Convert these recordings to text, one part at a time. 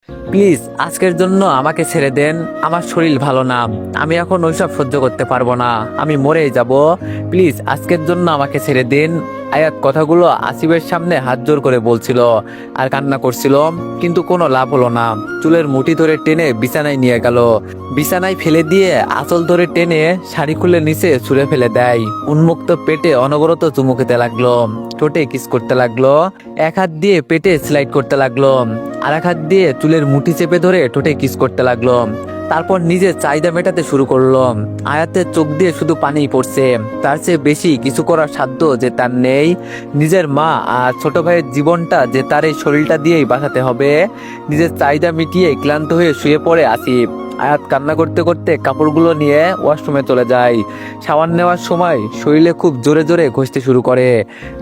Please আজকের জন্য আমাকে ছেড়ে দেন। আমার শরীর ভালো না, আমি এখন ওইসব সহ্য করতে পারবো না, আমি মরেই যাব। প্লিজ আজকের জন্য আমাকে ছেড়ে দিন। আয়াত কথাগুলো আসিফের সামনে হাত জোর করে বলছিল আর কান্না করছিল, কিন্তু কোনো লাভ হলো না। চুলের মুঠি ধরে টেনে বিছানায় নিয়ে গেল, বিছানায় ফেলে দিয়ে আঁচল ধরে টেনে শাড়ি খুলে নিচে ছুঁড়ে ফেলে দেয়। উন্মুক্ত পেটে অনবরত চুমু খেতে লাগলো, ঠোঁটে কিস করতে লাগলো, এক হাত দিয়ে পেটে স্লাইড করতে লাগলো, আর এক হাত দিয়ে চুলের মুঠি চেপে ধরে ঠোঁটে কিস করতে লাগলো। তারপর নিজের চাহিদা মেটাতে শুরু করলো। আয়াতের চোখ দিয়ে শুধু পানিই পড়ছে, তার চেয়ে বেশি কিছু করার সাধ্য যে তার নেই। নিজের মা আর ছোট ভাইয়ের জীবনটা যে তার এই শরীরটা দিয়েই বাঁচাতে হবে। নিজের চাহিদা মিটিয়ে ক্লান্ত হয়ে শুয়ে পড়ে আসিফ। আয়াত কান্না করতে করতে কাপড়গুলো নিয়ে ওয়াশরুমে চলে যায়। শাওয়ার নেওয়ার সময় শরীরে খুব জোরে জোরে ঘষতে শুরু করে।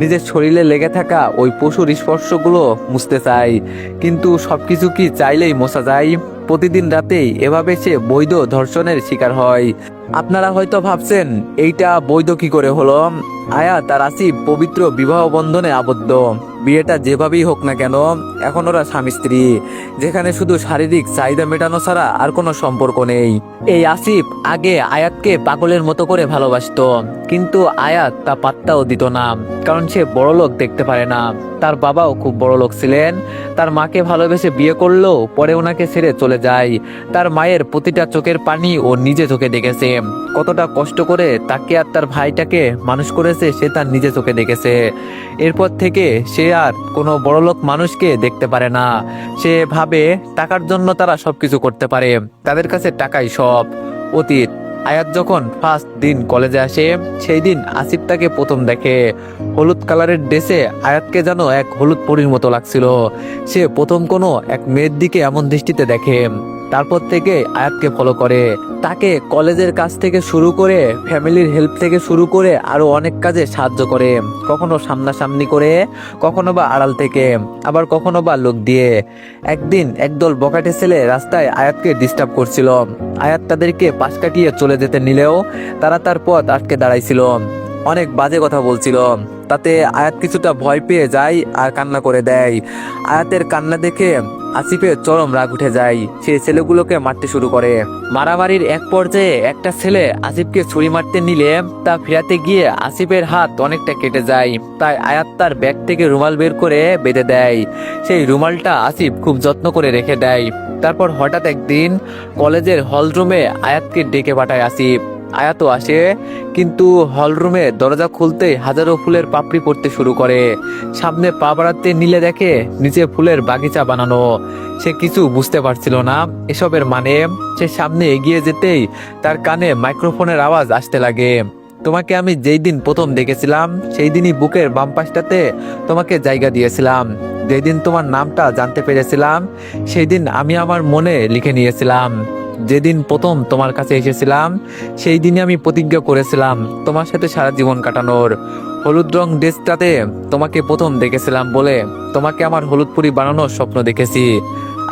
নিজের শরীরে লেগে থাকা ওই পশুর স্পর্শগুলো মুছতে চায়, কিন্তু সবকিছু কি চাইলেই মোছা যায়? প্রতিদিন রাতেই এভাবে সে বৈধ ধর্ষণের শিকার হয়। আপনারা হয়তো ভাবছেন এইটা বৈধ কি করে হলো। আয়াত আর আসিফ পবিত্র বিবাহ বন্ধনে আবদ্ধ। বিয়েটা যেভাবেই হোক না কেন, এখন ওরা স্বামী স্ত্রী, যেখানে শুধু শারীরিক চাহিদা মেটানো ছাড়া আর কোনো সম্পর্ক নেই। এই আসিফ আগে আয়াতকে পাগলের মতো করে ভালোবাসতো, কিন্তু আয়াত তা পাত্তাও দিত না, কারণ সে বড়লোক দেখতে পারে না। তার বাবাও খুব বড়লোক ছিলেন, তার মাকে ভালোবেসে বিয়ে করলেও পরে ওনাকে ছেড়ে চলে যায়। তার মায়ের প্রতিটা চোখের পানি ও নিজে চোখে দেখেছে। কতটা কষ্ট করে তাকে আর তার ভাইটাকে মানুষ করেছে সে তার নিজে চোখে দেখেছে। এরপর থেকে সে আর কোনো বড়লোক মানুষকে দেখতে পারে না। সে ভাবে টাকার জন্য তারা সবকিছু করতে পারে, তাদের কাছে টাকাই সব। অতীত। আয়াত যখন ফার্স্ট দিন কলেজে আসে, সেই দিন আসিফ তাকে প্রথম দেখে। হলুদ কালারের ড্রেসে আয়াতকে যেন এক হলুদ পরীর মতো লাগছিল। সে প্রথম কোনো এক মেয়ের দিকে এমন দৃষ্টিতে দেখে। তারপর থেকে আয়াতকে ফলো করে। তাকে কলেজের কাজ থেকে শুরু করে, ফ্যামিলির হেল্প থেকে শুরু করে আরো অনেক কাজে সাহায্য করে। কখনো সামনাসামনি করে, কখনো বা আড়াল থেকে, আবার কখনো বা লোক দিয়ে। একদিন একদল বখাটে ছেলে রাস্তায় আয়াতকে ডিস্টার্ব করছিল। আয়াত তাদেরকে পাশ কাটিয়ে চলে যেতে নিলেও তারা তার পথ আটকে দাঁড়াইছিল। অনেক বাজে কথা বলছিল। তাতে আয়াত কিছুটা ভয় পেয়ে যায় আর কান্না করে দেয়। আয়াতের কান্না দেখে আসিফের চরম রাগ উঠে যায়। সে ছেলেগুলোকে মারতে শুরু করে। মারামারির এক পর্যায়ে একটা ছেলে আসিফকে ছুরি মারতে নিলে তা ফেরাতে গিয়ে আসিফের হাত অনেকটা কেটে যায়। তাই আয়াত তার ব্যাগ থেকে রুমাল বের করে বেঁধে দেয়। সেই রুমালটা আসিফ খুব যত্ন করে রেখে দেয়। তারপর হঠাৎ একদিন কলেজের হলরুমে আয়াতকে ডেকে পাঠায় আসিফ। আয়াতও আসে, কিন্তু হলরুমে দরজা খুলতেই হাজারো ফুলের পাপড়ি পড়তে শুরু করে। সামনে পা বাড়াতে নিলে দেখে নিচে ফুলের বাগিচা বানানো। সে কিছু বুঝতে পারছিল না এসবের মানে। সে সামনে এগিয়ে যেতেই তার কানে মাইক্রোফোনের আওয়াজ আসতে লাগে। তোমাকে আমি যেই দিন প্রথম দেখেছিলাম সেই দিনই বুকের বাম পাশটাতে তোমাকে জায়গা দিয়েছিলাম। যেই দিন তোমার নামটা জানতে পেরেছিলাম সেই দিন আমি আমার মনে লিখে নিয়েছিলাম। যেদিন প্রথম তোমার কাছে এসেছিলাম সেই দিনই আমি প্রতিজ্ঞা করেছিলাম তোমার সাথে সারা জীবন কাটানোর। হলুদ রং ড্রেসটাতে তোমাকে প্রথম দেখেছিলাম বলে তোমাকে আমার হলুদ পরি বানানোর স্বপ্ন দেখেছি।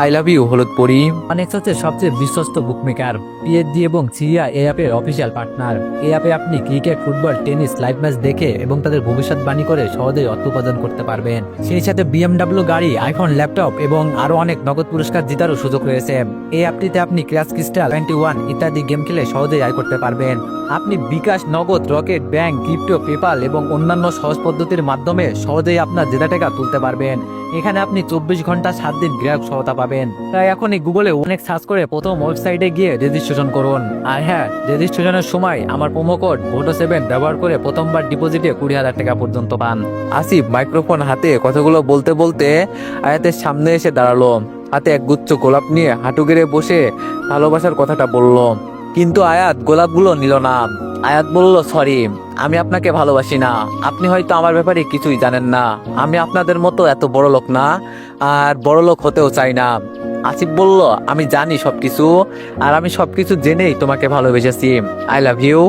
আই লাভ ইউ হলুদ পরি। অনেক্স হচ্ছে সবচেয়ে বিশ্বস্ত বুকমেকার, পিএসজি এবং সিরিয়া এই অ্যাপের অফিসিয়াল পার্টনার। এই অ্যাপে আপনি cricket, football, tennis live match দেখে এবং তাদের ভবিষ্যৎবাণী করে সহজেই অর্থ উপার্জন করতে পারবেন। সেই সাথে বিএমডব্লিউ গাড়ি, আইফোন, ল্যাপটপ এবং আরো অনেক নগদ পুরস্কার জেতারও সুযোগ রয়েছে। এই অ্যাপটিতে আপনি ক্র্যাশ ক্রিস্টাল 21 ইত্যাদি গেম খেলে সহজেই আয় করতে পারবেন। আপনি বিকাশ, নগদ, রকেট, ব্যাংক, ক্রিপ্টো, পেপাল এবং অন্যান্য সহজ পদ্ধতির মাধ্যমে সহজেই আপনার জেতা টাকা তুলতে পারবেন। এখানে আপনি 24 ঘন্টা 7 দিন গ্রাহক সহায়তা পাবেন। তাই এখনই গুগলে অনেক সার্চ করে প্রথম ওয়েবসাইটে গিয়ে রেজিস্ট্রেশন করুন। আর হ্যাঁ, রেজিস্ট্রেশনের সময় আমার প্রোমো কোড VOTO7 ব্যবহার করে প্রথমবার ডিপোজিটে 20,000 টাকা পর্যন্ত পান। আসিফ মাইক্রোফোন হাতে কথাগুলো বলতে বলতে আয়াতের সামনে এসে দাঁড়ালো। হাতে এক গুচ্ছ গোলাপ নিয়ে হাঁটু গেড়ে বসে ভালোবাসার কথাটা বলল, কিন্তু আয়াত গোলাপগুলো নিল না। আয়াত বলল, সরি, আমি আপনাকে ভালোবাসি না। আপনি হয়তো আমার ব্যাপারে কিছুই জানেন না। আমি আপনাদের মতো এত বড় লোক না, আর বড় লোক হতেও চাই না। আসিফ বলল, আমি জানি সবকিছু, আর আমি সবকিছু জেনেই তোমাকে ভালোবেসেছি। I love you.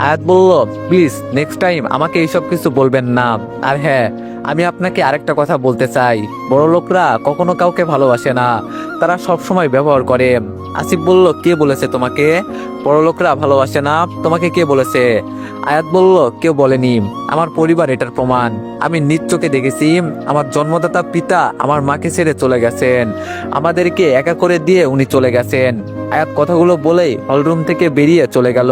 আয়াত বলল, প্লিজ নেক্সট টাইম আমাকে এইসব কিছু বলবেন না। আর হ্যাঁ, আমি আপনাকে আরেকটা কথা বলতে চাই, বড় লোকরা কখনো কাউকে ভালোবাসে না, তারা সব সময় ব্যবহার করে। আসিফ বলল, কে বলেছে তোমাকে বড় লোকরা ভালোবাসে না? তোমাকে কে বলেছে? আয়াত বলল, কেউ বলেনি, আমার পরিবার এটার প্রমাণ। আমি নিজ চোখে দেখেছি, আমার জন্মদাতা পিতা আমার মাকে ছেড়ে চলে গেছেন, আমাদেরকে একা করে দিয়ে উনি চলে গেছেন। আয়াত কথাগুলো বলেই হলরুম থেকে বেরিয়ে চলে গেল।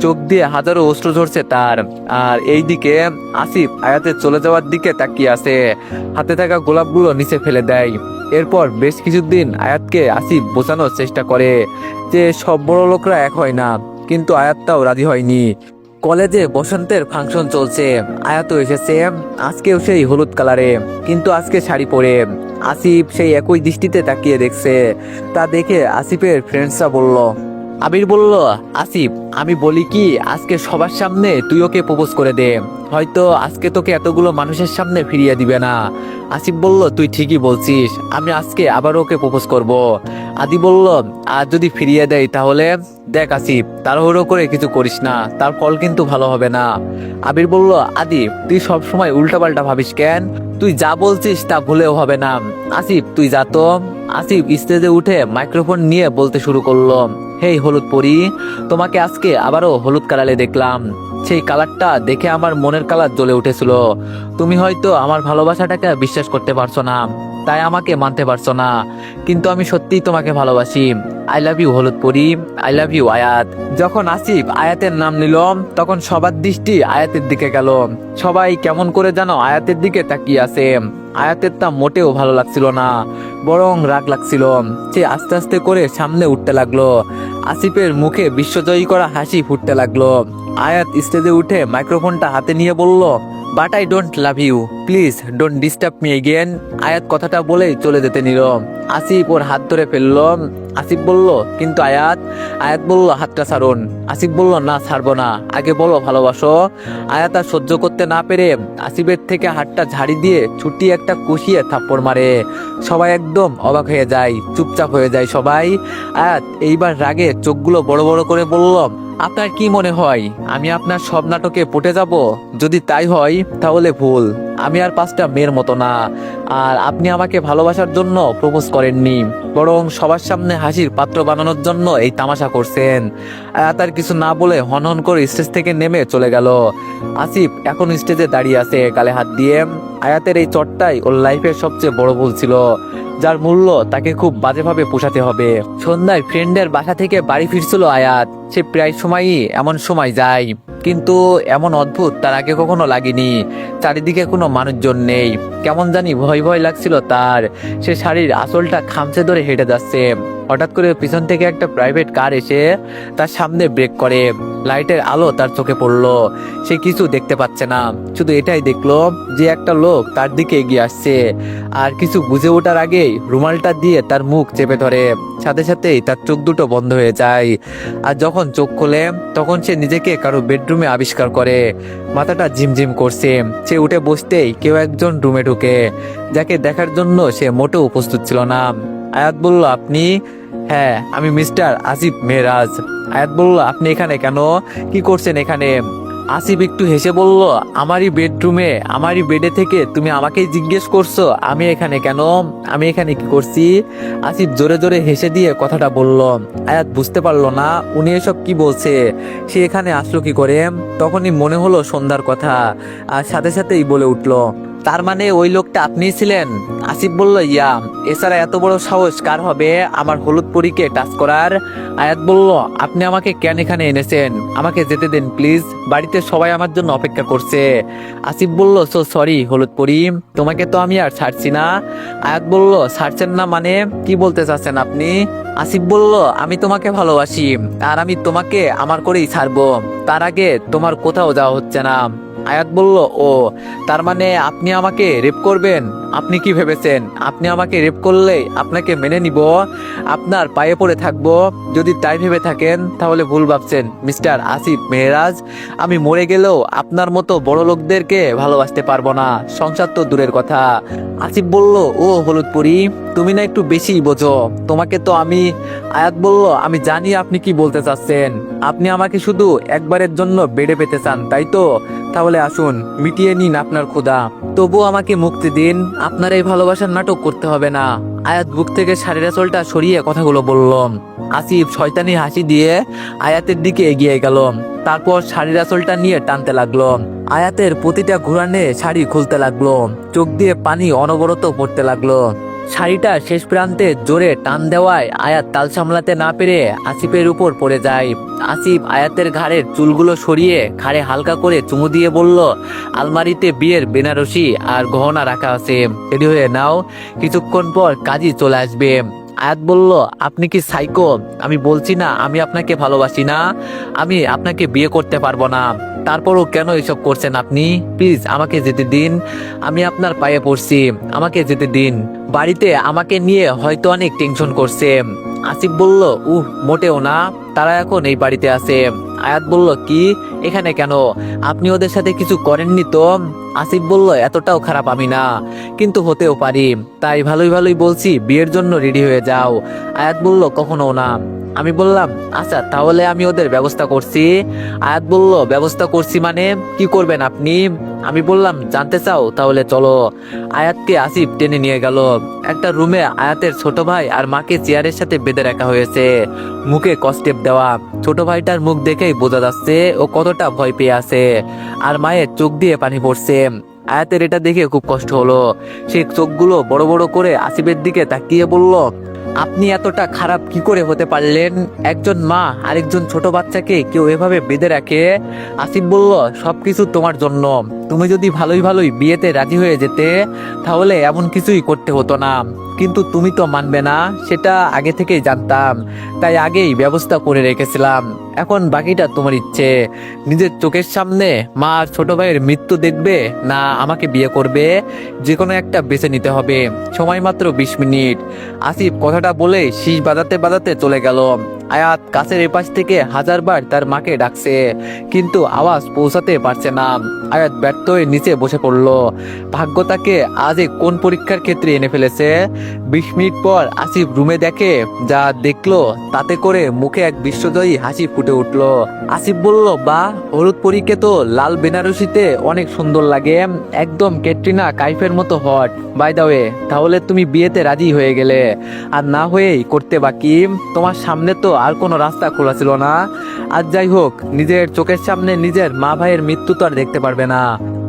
চোখ দিয়ে হাজারো অশ্রু ঝরছে তার। আর এইদিকে আসিফ আয়াতের চলে যাওয়ার দিকে তাকিয়ে আছে, হাতে থাকা গোলাপগুলো নিচে ফেলে দেয়। এরপর বেশ কিছুদিন আয়াতকে আসিফ বোঝানোর চেষ্টা করে যে সব বড় লোকরা এক হয় না, কিন্তু আয়াতটাও রাজি হয়নি। কলেজে বসন্তের ফাংশন চলছে, আয়াতও এসেছে, আজকেও সেই হলুদ কালারে, কিন্তু আজকে শাড়ি পরে। আসিফ সেই একই দৃষ্টিতে তাকিয়ে দেখছে। তা দেখে আসিফের ফ্রেন্ডসরা বলল, আবির বলল, আসিফ আমি বলি কি, আজকে সবার সামনে তুই ওকে প্রপোজ করে দে, হয়তো আজকে তোকে এতগুলো মানুষের সামনে ফিরিয়ে দিবে না। আসিফ বলল, তুই ঠিকই বলছিস, আমি আজকে আবার ওকে প্রপোজ করব। আদি বলল, আর যদি ফিরিয়ে দেয় তাহলে? দেখ আসিফ, তাড়াহুড়ো করে কিছু করিস না, তার ফল কিন্তু ভালো হবে না। আবির বলল, আদি তুই সব সময় উল্টাপাল্টা ভাবিস কেন? তুই যা বলছিস তা ভুলেও হবে না। আসিফ তুই যা তো। আসিফ স্টেজে উঠে মাইক্রোফোন নিয়ে বলতে শুরু করলো, হেই হলুদ পরি, তোমাকে আজকে আবারও হলুদ কালারে দেখলাম। সেই কালারটা দেখে আমার মনের কালার জ্বলে উঠেছিল। তুমি হয়তো আমার ভালোবাসাটাকে বিশ্বাস করতে পারছো না, তাই আমাকে মানতে পারছো না, কিন্তু আমি সত্যিই তোমাকে ভালোবাসি। আই লাভ ইউ হলুদ পরি, আই লাভ ইউ আয়াত। যখন আসিফ আয়াতের নাম নিল, তখন সবার দৃষ্টি আয়াতের দিকে গেল। সবাই কেমন করে যেন আয়াতের দিকে তাকিয়ে আছে। আয়াতের তা মোটেও ভালো লাগছিল না, বরং রাগ লাগছিল। সে আস্তে আস্তে করে সামনে উঠতে লাগলো। আসিফের মুখে বিশ্বজয়ী করা হাসি ফুটতে লাগলো। আয়াত স্টেজে উঠে মাইক্রোফোনটা হাতে নিয়ে বলল, but I don't love you, please don't disturb me again. Ayat কথাটা বলেই চলে যেতে নিল। আসিফ ওর হাত ধরে ফেলল। আসিফ বলল, কিন্তু আয়াত। আয়াত বলল, হাতটা ছাড়ুন। আসিফ বলল, না ছাড়বো না, আগে বলো ভালোবাসো। আয়াত আর সহ্য করতে না পেরে আসিফের থেকে হাতটা ঝাড়ি দিয়ে ছুটি একটা কষিয়ে থাপ্পড় মারে। সবাই একদম অবাক হয়ে যায়, চুপচাপ হয়ে যায় সবাই। আয়াত এইবার রাগে চোখগুলো বড় বড় করে বলল, আপনার কি মনে হয় আমি আপনার সব নাটকে পটে যাব? যদি তাই হয় তাহলে ভুল, আমি আর 5টা মেয়ের মতো না। আর আপনি আমাকে ভালোবাসার জন্য প্রপোজ করেননি, বরং সবার সামনে হাসির পাত্র বানানোর জন্য এই তামাশা করছেন। আয়াত আর কিছু না বলে হনহন করে স্টেজ থেকে নেমে চলে গেল। আসিফ এখন স্টেজে দাঁড়িয়ে আছে গালে হাত দিয়ে। আয়াতের এই চটটাই ওর লাইফের সবচেয়ে বড় ভুল ছিল, যার মূল্য তাকে খুব বাজেভাবে পোষাতে হবে। সন্ধ্যায় ফ্রেন্ডের বাসা থেকে বাড়ি ফিরছিল আয়াত। সে প্রায় সময়ই এমন সময় যায়, কিন্তু এমন অদ্ভুত তার আগে কখনো লাগেনি। চারিদিকে কোনো মানুষজন নেই, কেমন জানি ভয় ভয় লাগছিল তার। সে শাড়ির আঁচলটা খামচে ধরে হেঁটে যাচ্ছে। হঠাৎ করে পিছন থেকে একটা প্রাইভেট কার এসে তার সামনে ব্রেক করে। লাইটের আলো তার চোখে পড়লো। সে কিছু দেখতে পাচ্ছে না, শুধু এটাই দেখলো যে একটা লোক তার দিকে এগিয়ে আসছে। আর কিছু বুঝে ওঠার আগেই রুমালটা দিয়ে তার মুখ চেপে ধরে। সাথে সাথেই তার চোখ দুটো বন্ধ হয়ে যায়। আর যখন চোখ খোলে, তখন সে নিজেকে কারো বেডরুমে আবিষ্কার করে। মাথাটা ঝিমঝিম করছে। সে উঠে বসতেই কেউ একজন রুমে ঢুকে, যাকে দেখার জন্য সে মোটেও প্রস্তুত ছিল না। আয়াত বলল, আপনি? হ্যাঁ, আমি মিস্টার আসিফ মেহরাজ। আয়াত বলল, আপনি এখানে কেন? কি করছেন এখানে? আসিফ একটু হেসে বলল, আমারই বেডরুমে, আমারই বেডে থেকে তুমি আমাকেই জিজ্ঞেস করছো আমি এখানে কেন, আমি এখানে কি করছি? আসিফ জোরে জোরে হেসে দিয়ে কথাটা বলল। আয়াত বুঝতে পারলো না উনি এসব কি বলছে, সে এখানে আসলো কি করে। তখনই মনে হলো সন্ধ্যার কথা, আর সাথে সাথেই বলে উঠলো, তার মানে ওই লোকটা আপনিই ছিলেন? আসিফ বলল, ইয়া। এছাড়া এত বড় সাহস কার হবে আমার হলুদ পরীকে টাচ করার? আয়াত বলল, আপনি আমাকে কেন এখানে এনেছেন? আমাকে যেতে দেন প্লিজ, বাড়িতে সবাই আমার জন্য অপেক্ষা করছে। আসিফ বলল, সো সরি হলুদ পরি, তোমাকে তো আমি আর ছাড়ছি না। আয়াত বলল, ছাড়ছেন না মানে কি বলতে চাচ্ছেন আপনি? আসিফ বলল, আমি তোমাকে ভালোবাসি, আর আমি তোমাকে আমার করেই ছাড়বো। তার আগে তোমার কোথাও যাওয়া হচ্ছে না। আয়াত বলল, ও তার মানে আপনি আমাকে রেপ করবেন? আপনি কি ভেবেছেন আপনি আমাকে রেপ করলে আপনাকে মেনে নিব, আপনার পায়ে পড়ে থাকবো? যদি তাই ভেবে থাকেন তাহলে ভুল ভাবছেন মিস্টার আসিফ মেহরাজ। আমি মরে গেলেও আপনার মতো বড় লোকদেরকে ভালোবাসতে পারবো না, সংসার তো দূরের কথা। আসিফ বলল, ও হলুদ পরি, তুমি না একটু বেশি বোঝো, তোমাকে তো আমি। আয়াত বলল, আমি জানি আপনি কি বলতে চাচ্ছেন, আপনি আমাকে শুধু একবারের জন্য বেডে পেতে চান তাই তো? তাহলে আসুন মিটিয়ে নিন আপনার ক্ষুধা। তবু আমাকে মুক্তি দিন, আপনার এই ভালোবাসার নাটক করতে হবে না। আয়াত বুক থেকে শাড়ির আঁচলটা সরিয়ে কথাগুলো বলল। আসিফ শয়তানি হাসি দিয়ে আয়াতের দিকে এগিয়ে গেল, তারপর শাড়ির আঁচলটা নিয়ে টানতে লাগলো। আয়াতের প্রতিটা ঘুরানে শাড়ি খুলতে লাগলো, চোখ দিয়ে পানি অনবরত পড়তে লাগলো। শাড়িটা শেষ প্রান্তে জোরে টান দেওয়ায় আয়াত তাল সামলাতে না পেরে আসিফের উপর পড়ে যায়। আসিফ আয়াতের ঘাড়ের চুলগুলো সরিয়ে ঘাড়ে হালকা করে চুমু দিয়ে বলল, আলমারিতে বিয়ের বেনারসি আর গহনা রাখা আছে, রেডি হয়ে নাও, কিছুক্ষণ পর কাজী চলে আসবে। আয়াত বলল, আপনি কি সাইকো? আমি বলছি না আমি আপনাকে ভালোবাসি না, আমি আপনাকে বিয়ে করতে পারবো না। তারপরও কেন এসব করছেন আপনি? প্লিজ আমাকে যেতে দিন, আমি আপনার পায়ে পড়ছি, আমাকে যেতে দিন। বাড়িতে আমাকে নিয়ে হয়তো অনেক টেনশন করছে। আসিফ বলল, মোটেও না, তারা এখন এই বাড়িতে আছে। আয়াত বলল, কি, এখানে কেন? আপনি ওদের সাথে কিছু করেননি তো? আসিফ বলল, এতটাও খারাপ আমি না, কিন্তু হতেও পারি, তাই ভালোই ভালোই বলছি বিয়ের জন্য রেডি হয়ে যাও। আয়াত বলল, কখনো না। আমি বললাম, আচ্ছা তাহলে আমি ওদের ব্যবস্থা করছি। আয়াত বলল, ব্যবস্থা করছি মানে কি করবেন আপনি? আমি বললাম, জানতে চাও? তাহলে চলো। আয়াতকে আসিফ টেনে নিয়ে গেল একটা রুমে। আয়াতের ছোট ভাই আর মাকে চেয়ারের সাথে বেঁধে রাখা হয়েছে, মুখে কস্টেপ দেওয়া। ছোট ভাইটার মুখ দেখেই বোঝা যাচ্ছে ও কতটা ভয় পেয়ে আছে, আর মায়ের চোখ দিয়ে পানি পড়ছে। আয়াতের এটা দেখে খুব কষ্ট হলো। সে চোখগুলো বড় বড় করে আসিফের দিকে তাকিয়ে বলল, আপনি এতটা খারাপ কি করে হতে পারলেন? একজন মা আরেকজন ছোট বাচ্চাকে কেউ এভাবে বেঁধে রাখে? আসিফ বলল, সবকিছু তোমার জন্য। তুমি যদি ভালোই ভালোই বিয়েতে রাজি হয়ে যেতে, তাহলে এমন কিছুই করতে হতো না, কিন্তু তুমি তো মানবে না, সেটা আগে থেকেই জানতাম, তাই আগেই ব্যবস্থা করে রেখেছিলাম। এখন বাকিটা তোমার ইচ্ছে। নিজের চোখের সামনে মা আর ছোট ভাইয়ের মৃত্যু দেখবে না আমাকে বিয়ে করবে, যে কোনো একটা বেছে নিতে হবে। সময় মাত্র 20 মিনিট। আসিফ কথাটা বলে শীষ বাজাতে বাজাতে চলে গেল। আয়াত কাছের এপাশ থেকে হাজারবার তার মাকে ডাকছে, কিন্তু আওয়াজ পৌঁছাতে পারছে না। আয়াত ব্যর্থ হয়ে নিচে বসে পড়ল। ভাগ্য তাকে আজ কোন পরীক্ষার ক্ষেত্রে এনে ফেলেছে। 20 মিনিট পর আসিফ রুমে দেখে যা দেখলো, তাতে করে মুখে এক বিশ্বজয়ী হাসি ফুটে উঠল। আসিফ বলল, বা, হলুদ পরীকে তো লাল বেনারসিতে অনেক সুন্দর লাগে, একদম ক্যাটরিনা কাইফের মতো হট। বাই দা ওয়ে, তাহলে তুমি বিয়েতে রাজি হয়ে গেলে, আর না হয়েই করতে বাকি? তোমার সামনে তো আর কোনো রাস্তা খোলা ছিল না। আর যাই হোক, নিজের চোখের সামনে নিজের মা ভাইয়ের মৃত্যু তো আর দেখতে পারবে না।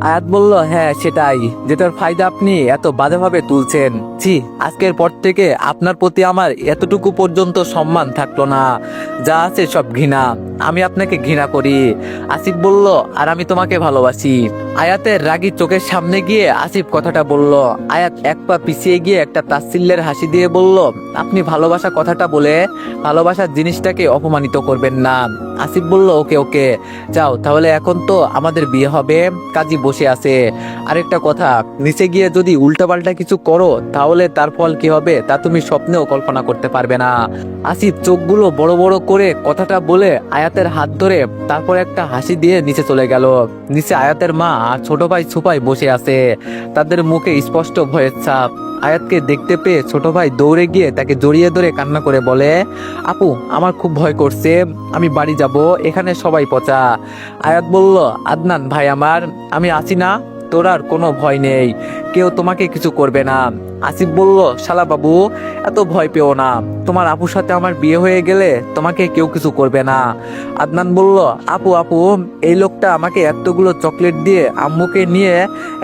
আয়াত বলল, হ্যাঁ সেটাই, যেটার ফায়দা আপনি এত বাজেভাবে তুলছেন। ছি, আজকের পর থেকে আপনার প্রতি আমার এতটুকু পর্যন্ত সম্মান থাকলো না, যা আছে সব ঘৃণা। আমি আপনাকে ঘৃণা করি। আসিফ বলল, আর আমি তোমাকে ভালোবাসি। আয়াতের রাগী চোখের সামনে গিয়ে আসিফ কথাটা বলল। আয়াত এক পা পিছিয়ে গিয়ে একটা তাচ্ছিল্যের হাসি দিয়ে বলল, আপনি ভালোবাসা কথাটা বলে ভালোবাসার জিনিসটাকে অপমানিত করবেন না। আসিফ বলল, ওকে ওকে, যাও তাহলে, এখন তো আমাদের বিয়ে হবে, কাজী বসে আছে। আরেকটা কথা, নিচে গিয়ে যদি উল্টাপাল্টা কিছু করো, তাহলে তার ফল কি হবে তা তুমি স্বপ্নেও কল্পনা করতে পারবে না। আসিফ চোখগুলো বড় বড় করে কথাটা বলে আয়াতের হাত ধরে তারপর একটা হাসি দিয়ে নিচে চলে গেল। নিচে আয়াতের মা আর ছোট ভাই সুপাই বসে আছে, তাদের মুখে স্পষ্ট ভয়ের ছাপ। আয়াতকে দেখতে পেয়ে ছোট ভাই দৌড়ে গিয়ে তাকে জড়িয়ে ধরে কান্না করে বলে, আপু আমার খুব ভয় করছে, আমি বাড়ি যাব, এখানে সবাই পচা। আয়াত বলল, আদনান ভাই আমার, আমি আছি না, তোর আর কোনো ভয় নেই, কেউ তোমাকে কিছু করবে না। আসিফ বলল, শালা বাবু এত ভয় পেও না, তোমার আপুর সাথে আমার বিয়ে হয়ে গেলে তোমাকে কেউ কিছু করবে না। আদনান বলল, আপু আপু, এই লোকটা আমাকে এতগুলো চকলেট দিয়ে আম্মুকে নিয়ে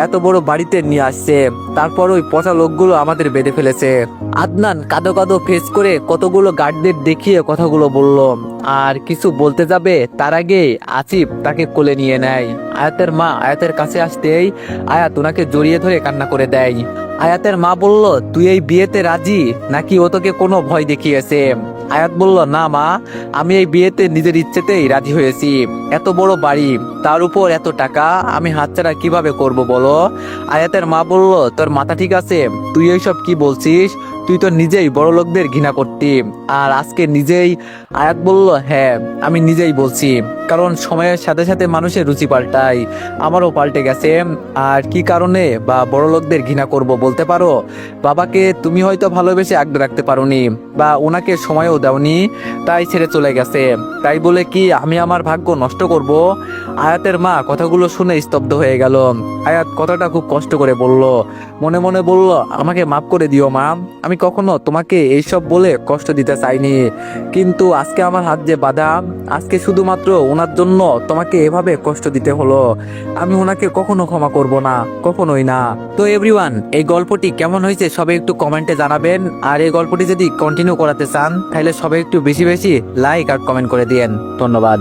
এত বড় বাড়িতে নিয়ে আসছে, তারপর ওই পচা লোকগুলো আমাদের বেঁধে ফেলেছে। আদনান কাদো কাদো ফেস করে কতগুলো গার্ডদের দেখিয়ে কথাগুলো বলল, আর কিছু বলতে যাবে তার আগেই আসিফ তাকে কোলে নিয়ে নেয়। আয়াতের মা আয়াতের কাছে আসতেই আয়াত ওনাকে জড়িয়ে ধরে কান্না করে দেয়। আয়াতের মা বলল, তুই এই বিয়েতে রাজি নাকি ও তোকে কোনো ভয় দেখিয়েছে? আয়াত বলল, না মা, আমি এই বিয়েতে নিজের ইচ্ছেতেই রাজি হয়েছি। এত বড় বাড়ি, তার উপর এত টাকা, আমি হাতছাড়া কিভাবে করব বলো? আয়াতের মা বলল, তোর মাথা ঠিক আছে? তুই এইসব কি বলছিস? তুই তো নিজেই বড় লোকদের ঘৃণা করতি, আর আজকে নিজেই আয়াত বলল হ্যাঁ আমি নিজেই বলছি, কারণ সময়ের সাথে সাথে মানুষের রুচি পাল্টায়, আমারও পাল্টে গেছে। আর কি কারণে বা বড় লোকদের ঘৃণা করব বলতে পারো? বাবাকে তুমি হয়তো ভালোবেসে আগলে রাখতে পারোনি, বা ওনাকে সময়ও দাওনি, তাই ছেড়ে চলে গেছে। তাই বলে কি আমি আমার ভাগ্য নষ্ট করব? আয়াতের মা কথাগুলো শুনে স্তব্ধ হয়ে গেল। আয়াত কথাটা খুব কষ্ট করে বলল, মনে মনে বলল, আমাকে মাফ করে দিও মা, আমি কখনো তোমাকে এইসব বলে কষ্ট দিতে চাইনি, কিন্তু আজকে আমার হাত যে বাঁধা, আজকে শুধুমাত্র ওনার জন্য তোমাকে এভাবে কষ্ট দিতে হলো, আমি ওনাকে কখনো ক্ষমা করব না, কখনোই না। তো এভরিওয়ান, এই গল্পটি কেমন হয়েছে সবাই একটু কমেন্টে জানাবেন, আর এই গল্পটি যদি কন্টিনিউ করাতে চান তাহলে সবাই একটু বেশি বেশি লাইক আর কমেন্ট করে দিয়েন। ধন্যবাদ।